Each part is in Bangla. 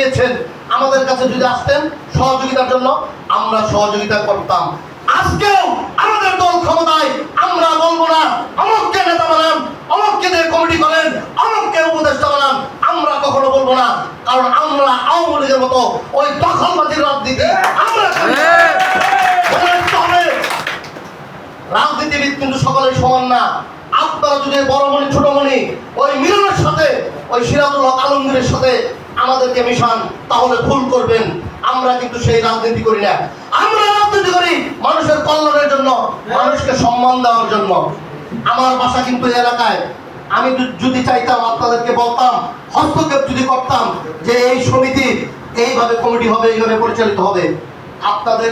দিয়েছেন, আমাদের কাছে যদি আসতেন সহযোগিতার জন্য, আমরা সহযোগিতা করতাম। আজকেও আমাদের দল ক্ষমতায়, আমরা বলবো না অমুককে নেতা বানান, অমুককে দিয়ে কমিটি করেন, অমুককে উপদেষ্টা বানান, আমরা কখনো বলবো না। কারণ আমরা আওয়ামী লীগের মতো ওই দখলবাজির রাজনীতি আমরা করি না। রাজনীতিবিদ কিন্তু সকলেই সমান না। আপনারা যদি বড়মণি ছোটমণি ওই মিলনের সাথে, ওই সিরাজুল হক আলমগীরের সাথে আমাদেরকে মিশান, তাহলে ভুল করবেন। আমরা কিন্তু সেই রাজনীতি করি না। আমরা রাজনীতি করি মানুষের কল্যাণের জন্য, মানুষকে সম্মান দেওয়ার জন্য। আমার বাসা কিন্তু এই এলাকায়। আমি যদি চাইতাম, আপনাদেরকে বলতাম, হস্তক্ষেপ যদি করতাম যে এই সমিতি এইভাবে কমিটি হবে, এইভাবে পরিচালিত হবে, আপনাদের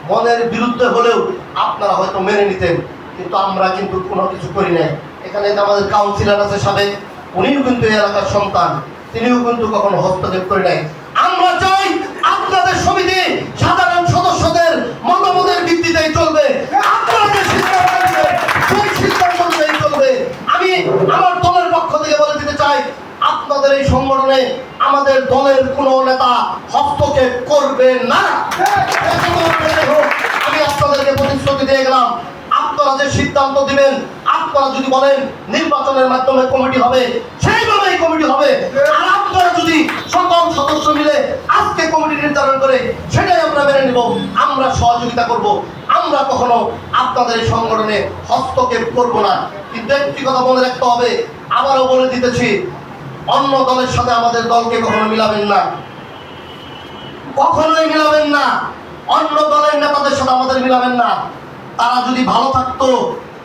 মনের বিরুদ্ধে হলেও আপনারা হয়তো মেনে নিতেন। কিন্তু আমরা কিন্তু কোনো কিছু করি নাই। এখানে আমাদের কাউন্সিলর আছে সাবেক, উনিও কিন্তু এই এলাকার সন্তান, তিনিও কিন্তু কখনো হস্তক্ষেপ করে নাই। আমরা চাই আপনাদের সমিতি সাধারণ সদস্যদের মতামতের ভিত্তিতেই চলবে, আপনারা যে সিদ্ধান্ত নেবেন সেই সিদ্ধান্ত অনুযায়ী চলবে। আমি আমার দলের পক্ষ থেকে বলে দিতে চাই, আপনাদের এই সংগঠনে আমাদের দলের কোনো নেতা হস্তক্ষেপ করবে না। আমি আপনাদেরকে প্রতিশ্রুতি দিয়ে গেলাম, আপনারা যে সিদ্ধান্ত দিবেন, আপনারা যদি বলেন নির্বাচনের মাধ্যমে কমিটি হবে, সেইভাবেই কমিটি হবে। আর আপনারা যদি সকল সদস্য মিলে আজকে কমিটি নির্ধারণ করে, সেটাই আমরা মেনে নিব, আমরা সহযোগিতা করব। আমরা কখনো আপনাদের এই সংগঠনে হস্তক্ষেপ করব না। কিন্তু একটি কথা মনে রাখতে হবে, আবারও বলে দিতেছি, অন্য দলের সাথে আমাদের দলকে কখনো মিলাবেন না, কখনোই মিলাবেন না। অন্য দলের নেতাদের সাথে আমাদের মিলাবেন না। তারা যদি ভালো থাকতো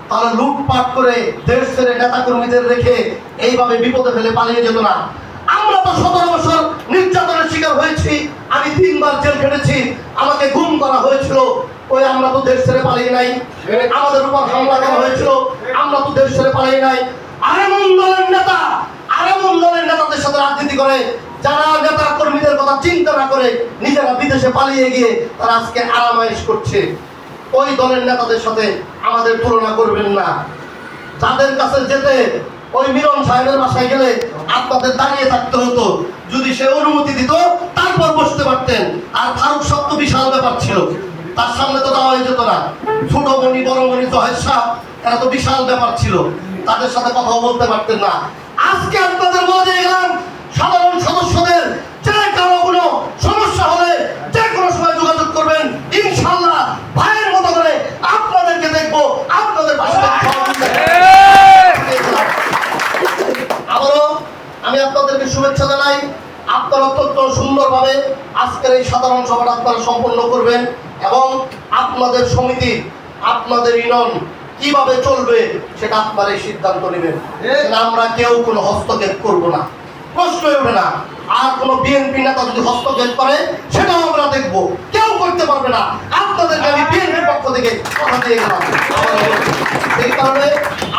তাহলে লুটপাট করে দেশ ছেড়ে নেতা কর্মীদের রেখে এইভাবে বিপদে ফেলে পালিয়ে যেত না। আমরা তো 17 বছর নির্যাতনের শিকার হয়েছি, আমি 3 বার জেল খেটেছি, আমাকে গুম করা হয়েছিল, ওই আমরা তো দেশ ছেড়ে পালিয়ে নাই। আমাদের উপর হামলা করা হয়েছিল, আমরা তো দেশ ছেড়ে পালিয়ে নাই। আরেমন দলের নেতা, আরেমন দলের নেতাদের সাথে রাজনীতি করে, যারা নেতা কর্মীদের কথা চিন্তা না করে নিজেরা বিদেশে পালিয়ে গিয়ে তারা আজকে আরামায়েশ করছে। ওই দলের নেতাদের সাথে আমাদের তুলনা করবেন না। যাদের কাছে যেতে ওই মিলন সাহেবের বাসায় গেলে আপনাদের দাঁড়িয়ে থাকতে হতো, যদি সে অনুমতি দিত তারপর বসতে পারতেন। আর ফারুক সাহেব তো বিশাল ব্যাপার ছিল, তার সামনে তো দেওয়া যেত না। ছোট মণি বড় মণি জহের সাহেব, এরা তো বিশাল ব্যাপার ছিল, তাদের সাথে কথাও বলতে পারতেন না। আজকে আপনাদের বলে দিয়ে গেলাম, সাধারণ সদস্যদের যে কারো কোনো সমস্যা হলে যে কোনো সময় যোগাযোগ করবেন, ইনশাআল্লাহ ভাইয়ের মতো করে আপনাদেরকে দেখবো, আপনাদের পাশে আবারও আমি আপনাদেরকে শুভেচ্ছা জানাই। আপনারা অত্যন্ত সুন্দরভাবে আজকের এই সাধারণ সভাটা আপনারা সম্পন্ন করবেন এবং আপনাদের সমিতি, আপনাদের ইউনিয়ন কিভাবে চলবে সেটা আপনারাই সিদ্ধান্ত নেবেন। আমরা কেউ কোনো হস্তক্ষেপ করব না, প্রশ্নই ওঠে না। আর কোন বিএনপি নেতা যদি হস্তক্ষেপ করে সেটাও আমরা দেখবো, কেউ করতে পারবে না। আপনাদেরকে আমি বিএনপির পক্ষ থেকে কথা দিয়ে গেলাম। এই কারণে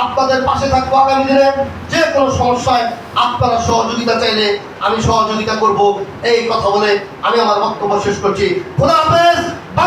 আপনাদের পাশে থাকবো আগামী দিনে। যে কোনো সমস্যায় আপনারা সহযোগিতা চাইলে আমি সহযোগিতা করব। এই কথা বলে আমি আমার বক্তব্য শেষ করছি। খোদা হাফেজ।